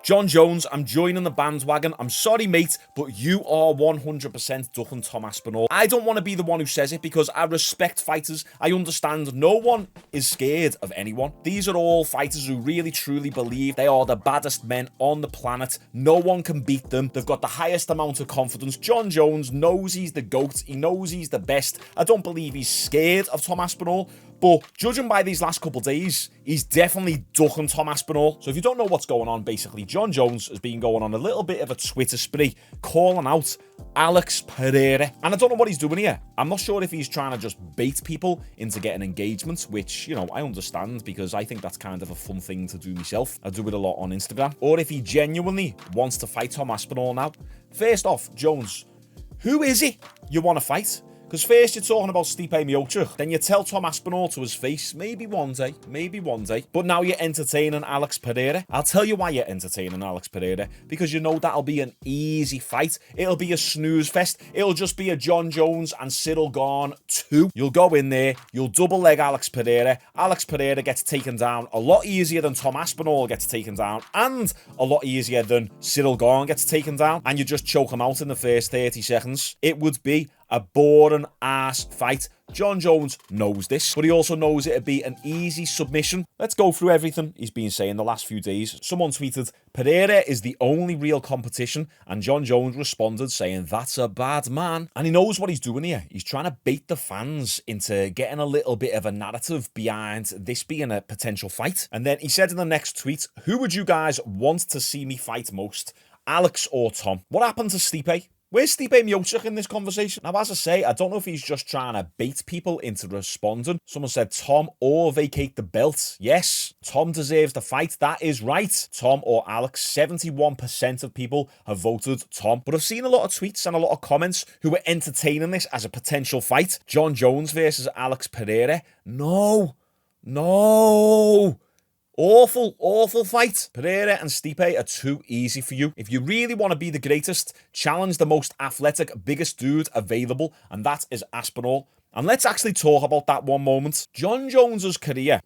Jon Jones, I'm joining the bandwagon. I'm sorry, mate, but you are 100% ducking Tom Aspinall. I don't want to be the one who says it because I respect fighters. I understand no one is scared of anyone. These are all fighters who really truly believe they are the baddest men on the planet. No one can beat them. They've got the highest amount of confidence. Jon Jones knows he's the GOAT. He knows he's the best. I don't believe he's scared of Tom Aspinall. But judging by these last couple of days, he's definitely ducking Tom Aspinall. So if you don't know what's going on, basically, Jon Jones has been going on a little bit of a Twitter spree, calling out Alex Pereira. And I don't know what he's doing here. I'm not sure if he's trying to just bait people into getting engagements, which, you know, I understand because I think that's kind of a fun thing to do myself. I do it a lot on Instagram. Or if he genuinely wants to fight Tom Aspinall now. First off, Jones, who is he you want to fight? Because first you're talking about Stipe Miocic, then you tell Tom Aspinall to his face, maybe one day, but now you're entertaining Alex Pereira. I'll tell you why you're entertaining Alex Pereira, because you know that'll be an easy fight. It'll be a snooze fest. It'll just be a Jon Jones and Ciryl Gane 2. You'll go in there, you'll double leg Alex Pereira. Alex Pereira gets taken down a lot easier than Tom Aspinall gets taken down, and a lot easier than Ciryl Gane gets taken down, and you just choke him out in the first 30 seconds. It would be a boring ass fight. Jon Jones knows this, but he also knows it'd be an easy submission. Let's go through everything he's been saying the last few days. Someone tweeted, Pereira is the only real competition, and Jon Jones responded saying, that's a bad man. And he knows what he's doing here. He's trying to bait the fans into getting a little bit of a narrative behind this being a potential fight. And then he said in the next tweet, who would you guys want to see me fight most? Alex or Tom? What happened to Stipe? Where's Stipe Miocic in this conversation? Now, as I say, I don't know if he's just trying to bait people into responding. Someone said Tom or vacate the belt. Yes, Tom deserves the fight. That is right. Tom or Alex. 71% of people have voted Tom. But I've seen a lot of tweets and a lot of comments who are entertaining this as a potential fight. Jon Jones versus Alex Pereira. No. Awful fight. Pereira and Stipe are too easy for you. If you really want to be the greatest, challenge the most athletic, biggest dude available, and that is Aspinall. And let's actually talk about that one moment. Jon Jones's career,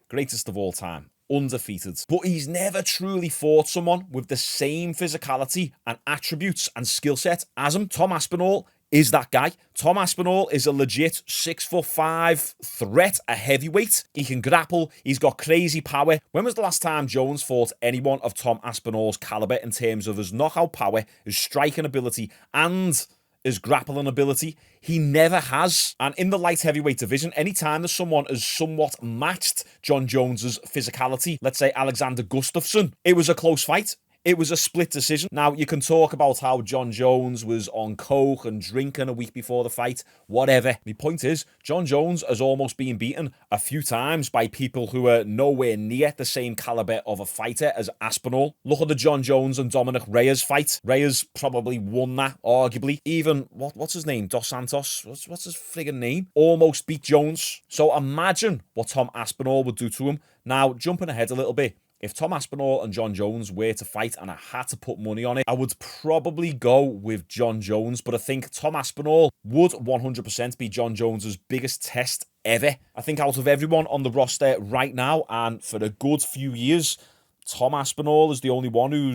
greatest of all time, undefeated. But he's never truly fought someone with the same physicality and attributes and skill set as him. Tom Aspinall is that guy. Tom Aspinall is a legit 6'5" threat, a heavyweight. He can grapple. He's got crazy power. When was the last time Jones fought anyone of Tom Aspinall's caliber in terms of his knockout power, his striking ability, and his grappling ability? He never has. And in the light heavyweight division, anytime there's someone has somewhat matched Jon Jones's physicality, let's say Alexander Gustafsson, it was a close fight. It was a split decision. Now, you can talk about how Jon Jones was on coke and drinking a week before the fight, whatever. The point is, Jon Jones has almost been beaten a few times by people who are nowhere near the same caliber of a fighter as Aspinall. Look at the Jon Jones and Dominic Reyes fight. Reyes probably won that, arguably. Even, what's his name? Dos Santos? What's his friggin' name? Almost beat Jones. So imagine what Tom Aspinall would do to him. Now, jumping ahead a little bit, if Tom Aspinall and Jon Jones were to fight and I had to put money on it, I would probably go with Jon Jones. But I think Tom Aspinall would 100% be Jon Jones's biggest test ever. I think out of everyone on the roster right now and for a good few years, Tom Aspinall is the only one who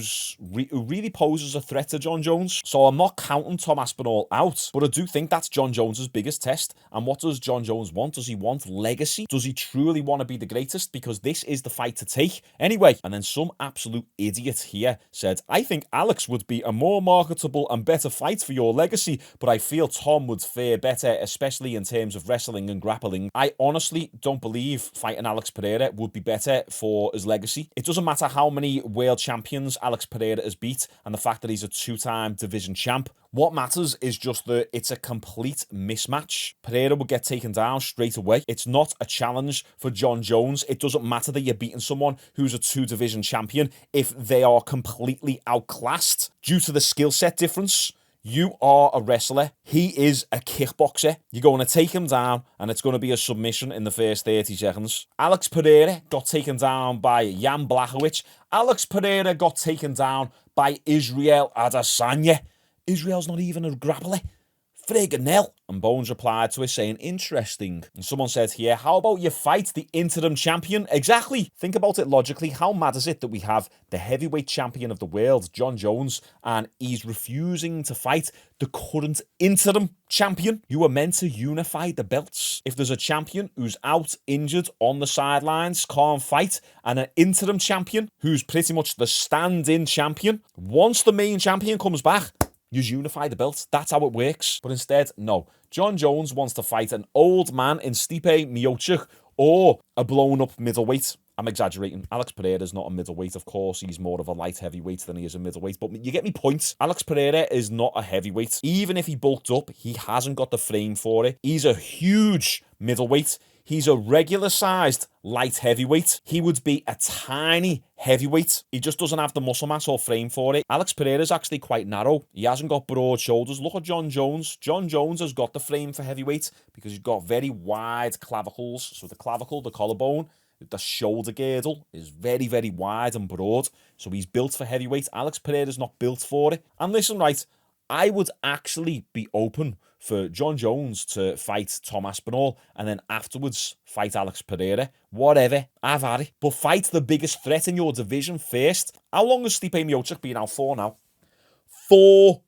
really poses a threat to Jon Jones. So I'm not counting Tom Aspinall out, but I do think that's Jon Jones's biggest test. And what does Jon Jones want? Does he want legacy? Does he truly want to be the greatest? Because this is the fight to take. Anyway, and then some absolute idiot here said, I think Alex would be a more marketable and better fight for your legacy, but I feel Tom would fare better, especially in terms of wrestling and grappling. I honestly don't believe fighting Alex Pereira would be better for his legacy. It doesn't matter how many world champions Alex Pereira has beat and the fact that he's a 2-time division champ. What matters is just that it's a complete mismatch. Pereira will get taken down straight away. It's not a challenge for Jon Jones. It doesn't matter that you're beating someone who's a 2-division champion if they are completely outclassed due to the skill set difference. You are a wrestler. He is a kickboxer. You're going to take him down, and it's going to be a submission in the first 30 seconds. Alex Pereira got taken down by Jan Blachowicz. Alex Pereira got taken down by Israel Adesanya. Israel's not even a grappler. friggin' hell. And Bones replied to it saying, interesting. And someone said here, how about you fight the interim champion? Exactly. Think about it logically. How mad is it that we have the heavyweight champion of the world, Jon Jones, and he's refusing to fight the current interim champion? You were meant to unify the belts. If there's a champion who's out, injured, on the sidelines, can't fight, and an interim champion who's pretty much the stand-in champion, once the main champion comes back, you unify the belts. That's how it works. But instead, no. Jon Jones wants to fight an old man in Stipe Miocic or a blown-up middleweight. I'm exaggerating. Alex Pereira's not a middleweight, of course. He's more of a light heavyweight than he is a middleweight. But you get me point. Alex Pereira is not a heavyweight. Even if he bulked up, he hasn't got the frame for it. He's a huge middleweight. He's a regular-sized light heavyweight. He would be a tiny heavyweight. He just doesn't have the muscle mass or frame for it. Alex Pereira's actually quite narrow. He hasn't got broad shoulders. Look at Jon Jones. Jon Jones has got the frame for heavyweight because he's got very wide clavicles. So the clavicle, the collarbone, the shoulder girdle is very, very wide and broad. So he's built for heavyweight. Alex Pereira's not built for it. And listen, right, I would actually be open for Jon Jones to fight Tom Aspinall and then afterwards fight Alex Pereira. Whatever, I've had it. But fight the biggest threat in your division first. How long has Stipe Miocic been out for now? 4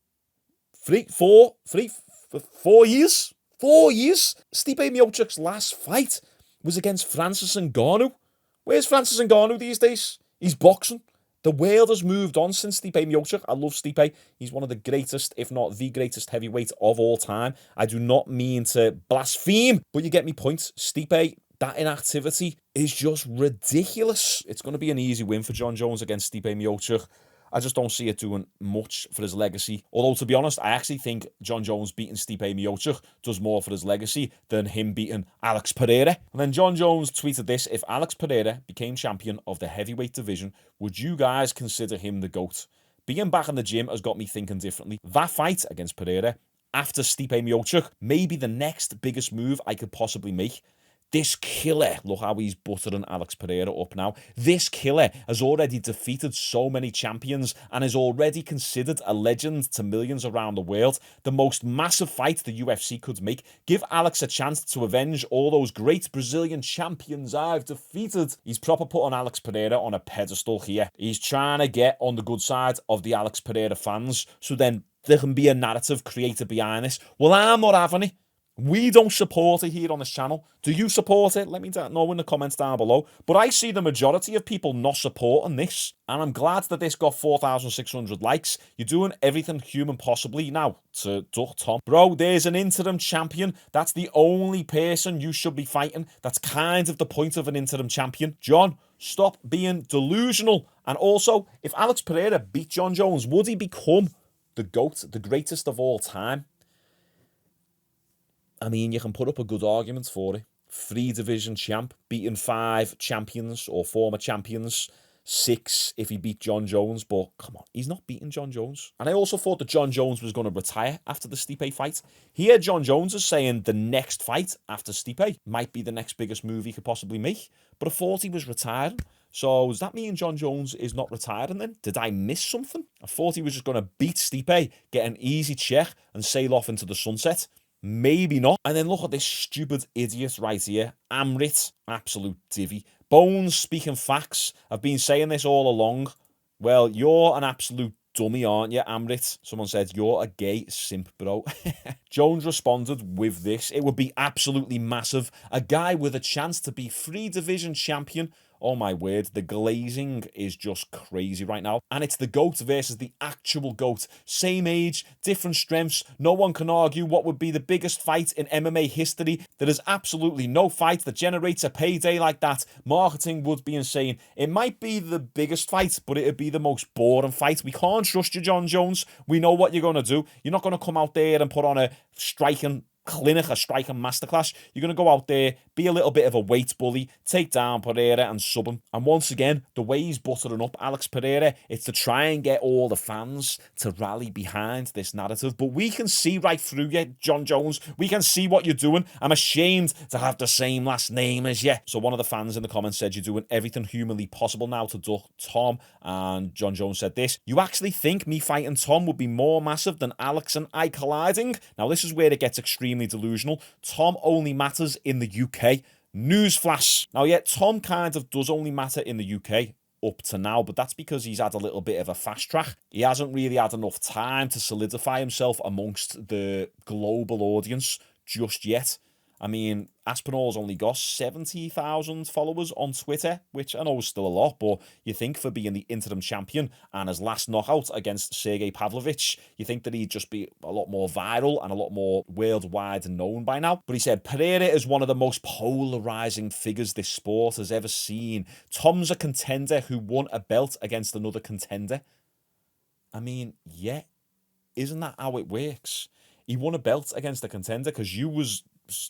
years? 4 years? Stipe Miocic's last fight was against Francis Ngannou. Where's Francis Ngannou these days? He's boxing. The world has moved on since Stipe Miocic. I love Stipe. He's one of the greatest, if not the greatest heavyweight of all time. I do not mean to blaspheme, but you get me point. Stipe, that inactivity is just ridiculous. It's going to be an easy win for Jon Jones against Stipe Miocic. I just don't see it doing much for his legacy. Although, to be honest, I actually think Jon Jones beating Stipe Miocic does more for his legacy than him beating Alex Pereira. And then Jon Jones tweeted this: if Alex Pereira became champion of the heavyweight division, would you guys consider him the GOAT? Being back in the gym has got me thinking differently. That fight against Pereira, after Stipe Miocic, may be the next biggest move I could possibly make. This killer, look how he's buttering Alex Pereira up now. This killer has already defeated so many champions and is already considered a legend to millions around the world. The most massive fight the UFC could make. Give Alex a chance to avenge all those great Brazilian champions I've defeated. He's proper putting Alex Pereira on a pedestal here. He's trying to get on the good side of the Alex Pereira fans, so then there can be a narrative created behind this. Well, I'm not having it. We don't support it here on this channel. Do you support it? Let me know in the comments down below. But I see the majority of people not supporting this. And I'm glad that this got 4,600 likes. You're doing everything human possibly now to duck Tom. Bro, there's an interim champion. That's the only person you should be fighting. That's kind of the point of an interim champion. John, stop being delusional. And also, if Alex Pereira beat Jon Jones, would he become the GOAT, the greatest of all time? I mean, you can put up a good argument for it. 3-division champ, beating 5 champions or former champions, 6 if he beat Jon Jones, but come on, he's not beating Jon Jones. And I also thought that Jon Jones was going to retire after the Stipe fight. Here, Jon Jones is saying the next fight after Stipe might be the next biggest move he could possibly make, but I thought he was retiring. So does that mean Jon Jones is not retiring then? Did I miss something? I thought he was just going to beat Stipe, get an easy check, and sail off into the sunset. Maybe not. And then look at this stupid idiot right here. Amrit, absolute divvy. Bones speaking facts. I've been saying this all along. Well, you're an absolute dummy, aren't you, Amrit? Someone said, you're a gay simp, bro. Jones responded with this. It would be absolutely massive. A guy with a chance to be 3-division champion. Oh my word, the glazing is just crazy right now. And it's the GOAT versus the actual GOAT. Same age, different strengths. No one can argue what would be the biggest fight in MMA history. There is absolutely no fight that generates a payday like that. Marketing would be insane. It might be the biggest fight, but it would be the most boring fight. We can't trust you, Jon Jones. We know what you're going to do. You're not going to come out there and put on a striking clinic, a striking masterclass. You're going to go out there, be a little bit of a weight bully, take down Pereira and sub him. And once again, the way he's buttering up Alex Pereira, it's to try and get all the fans to rally behind this narrative. But we can see right through you, Jon Jones. We can see what you're doing. I'm ashamed to have the same last name as you. So one of the fans in the comments said you're doing everything humanly possible now to duck Tom. And Jon Jones said this: "You actually think me fighting Tom would be more massive than Alex and I colliding?" Now this is where it gets extremely delusional. Tom only matters in the UK. Newsflash. Now, yeah, Tom kind of does only matter in the UK up to now, but that's because he's had a little bit of a fast track. He hasn't really had enough time to solidify himself amongst the global audience just yet. I mean, Aspinall's only got 70,000 followers on Twitter, which I know is still a lot, but you think for being the interim champion and his last knockout against Sergey Pavlovich, you think that he'd just be a lot more viral and a lot more worldwide known by now. But he said, Pereira is one of the most polarizing figures this sport has ever seen. Tom's a contender who won a belt against another contender. I mean, yeah, isn't that how it works? He won a belt against a contender because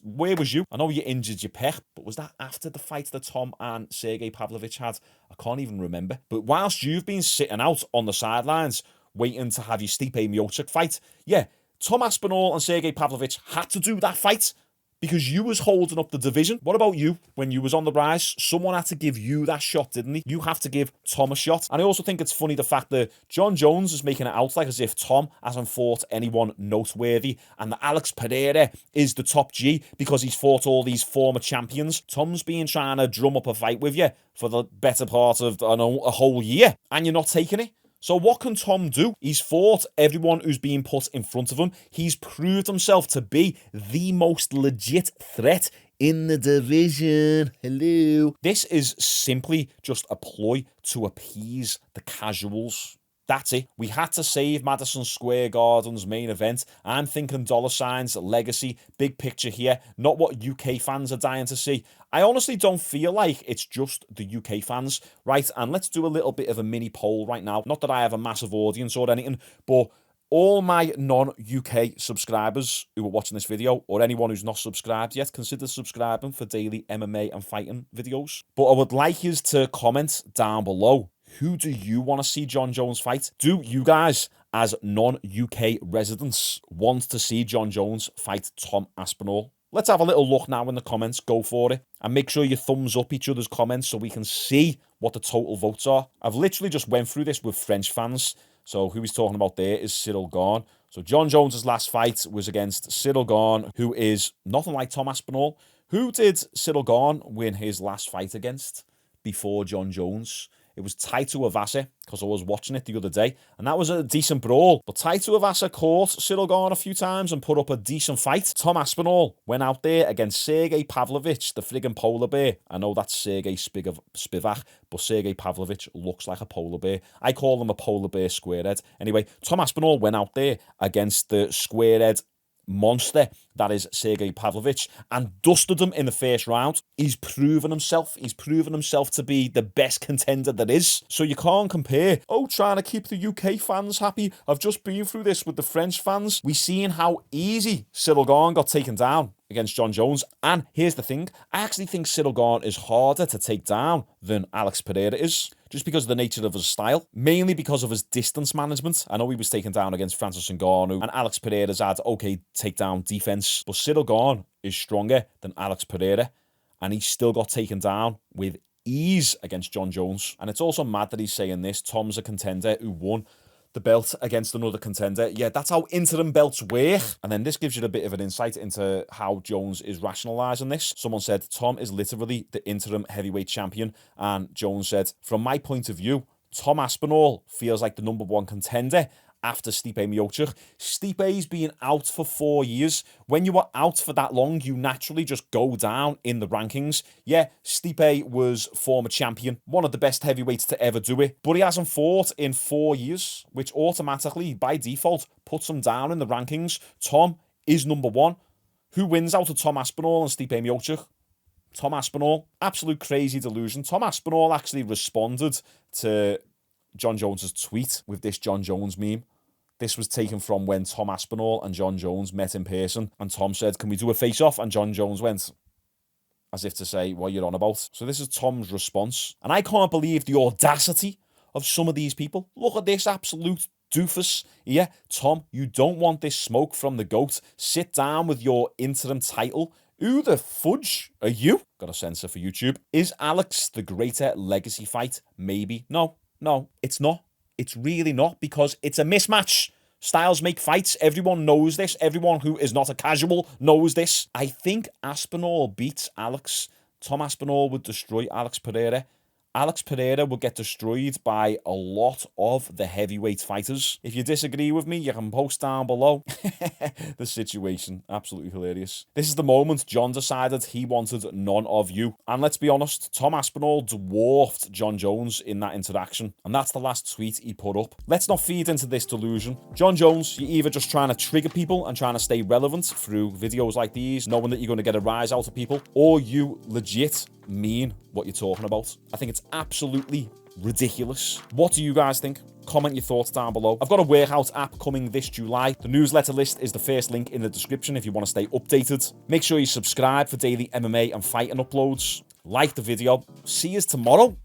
where was you? I know you injured your pec, but was that after the fight that Tom and Sergey Pavlovich had? I can't even remember. But whilst you've been sitting out on the sidelines waiting to have your Stipe Miocic fight, yeah, Tom Aspinall and Sergey Pavlovich had to do that fight because you was holding up the division. What about you? When you was on the rise, someone had to give you that shot, didn't he? You have to give Tom a shot. And I also think it's funny the fact that Jon Jones is making it out like as if Tom hasn't fought anyone noteworthy and that Alex Pereira is the top G because he's fought all these former champions. Tom's been trying to drum up a fight with you for the better part of, I know, a whole year, and you're not taking it. So what can Tom do? He's fought everyone who's being put in front of him. He's proved himself to be the most legit threat in the division. Hello. This is simply just a ploy to appease the casuals. That's it. We had to save Madison Square Garden's main event. I'm thinking dollar signs, legacy, big picture here, not what UK fans are dying to see. I honestly don't feel like it's just the UK fans, right? And let's do a little bit of a mini poll right now. Not that I have a massive audience or anything, but all my non-UK subscribers who are watching this video, or anyone who's not subscribed yet, consider subscribing for daily MMA and fighting videos. But I would like you to comment down below. Who do you want to see Jon Jones fight? Do you guys, as non-UK residents, want to see Jon Jones fight Tom Aspinall? Let's have a little look now in the comments. Go for it. And make sure you thumbs up each other's comments so we can see what the total votes are. I've literally just went through this with French fans. So who he's talking about there is Cyril Gane. So Jon Jones' last fight was against Cyril Gane, who is nothing like Tom Aspinall. Who did Cyril Gane win his last fight against before Jon Jones? It was Taito Avasa, because I was watching it the other day, and that was a decent brawl. But Taito Avasa caught Cyril Gane a few times and put up a decent fight. Tom Aspinall went out there against Sergey Pavlovich, the friggin' polar bear. I know that's Sergey Spivak, but Sergey Pavlovich looks like a polar bear. I call him a polar bear squarehead. Anyway, Tom Aspinall went out there against the squarehead monster that is Sergey Pavlovich and dusted him in the first round. He's proven himself. He's proven himself to be the best contender there is. So you can't compare, trying to keep the UK fans happy. I've just been through this with the French fans. We've seen how easy Cyril Gane got taken down against Jon Jones. And here's the thing. I actually think Cyril Gane is harder to take down than Alex Pereira is, just because of the nature of his style, mainly because of his distance management. I know he was taken down against Francis Ngannou, and Alex Pereira's had okay takedown defense, but Cyril Gane is stronger than Alex Pereira, and he still got taken down with ease against Jon Jones. And it's also mad that he's saying this. Tom's a contender who won the belt against another contender. Yeah, that's how interim belts work. And then this gives you a bit of an insight into how Jones is rationalising this. Someone said, Tom is literally the interim heavyweight champion. And Jones said, from my point of view, Tom Aspinall feels like the #1 contender after Stipe Miocic. Stipe's been out for 4 years. When you are out for that long, you naturally just go down in the rankings. Yeah, Stipe was former champion, one of the best heavyweights to ever do it, but he hasn't fought in 4 years, which automatically, by default, puts him down in the rankings. Tom is #1. Who wins out of Tom Aspinall and Stipe Miocic? Tom Aspinall. Absolute crazy delusion. Tom Aspinall actually responded to Jon Jones' tweet with this Jon Jones meme. This was taken from when Tom Aspinall and Jon Jones met in person, and Tom said, "Can we do a face-off?" And Jon Jones went, as if to say, "What you're on about?" So this is Tom's response. And I can't believe the audacity of some of these people. Look at this absolute doofus. Yeah, Tom, you don't want this smoke from the goat. Sit down with your interim title. Who the fudge are you? Got a censor for YouTube. Is Alex the greater legacy fight? Maybe. No, it's not. It's really not, because it's a mismatch. Styles make fights. Everyone knows this. Everyone who is not a casual knows this. I think Aspinall beats Alex. Tom Aspinall would destroy Alex Pereira. Alex Pereira will get destroyed by a lot of the heavyweight fighters. If you disagree with me, you can post down below. The situation, absolutely hilarious. This is the moment Jon decided he wanted none of you. And let's be honest, Tom Aspinall dwarfed Jon Jones in that interaction. And that's the last tweet he put up. Let's not feed into this delusion. Jon Jones, you're either just trying to trigger people and trying to stay relevant through videos like these, knowing that you're going to get a rise out of people, or you legit mean what you're talking about. I think it's absolutely ridiculous. What do you guys think? Comment your thoughts down below. I've got a workout app coming this July. The newsletter list is the first link in the description if you want to stay updated. Make sure you subscribe for daily MMA and fighting uploads. Like the video. See you tomorrow.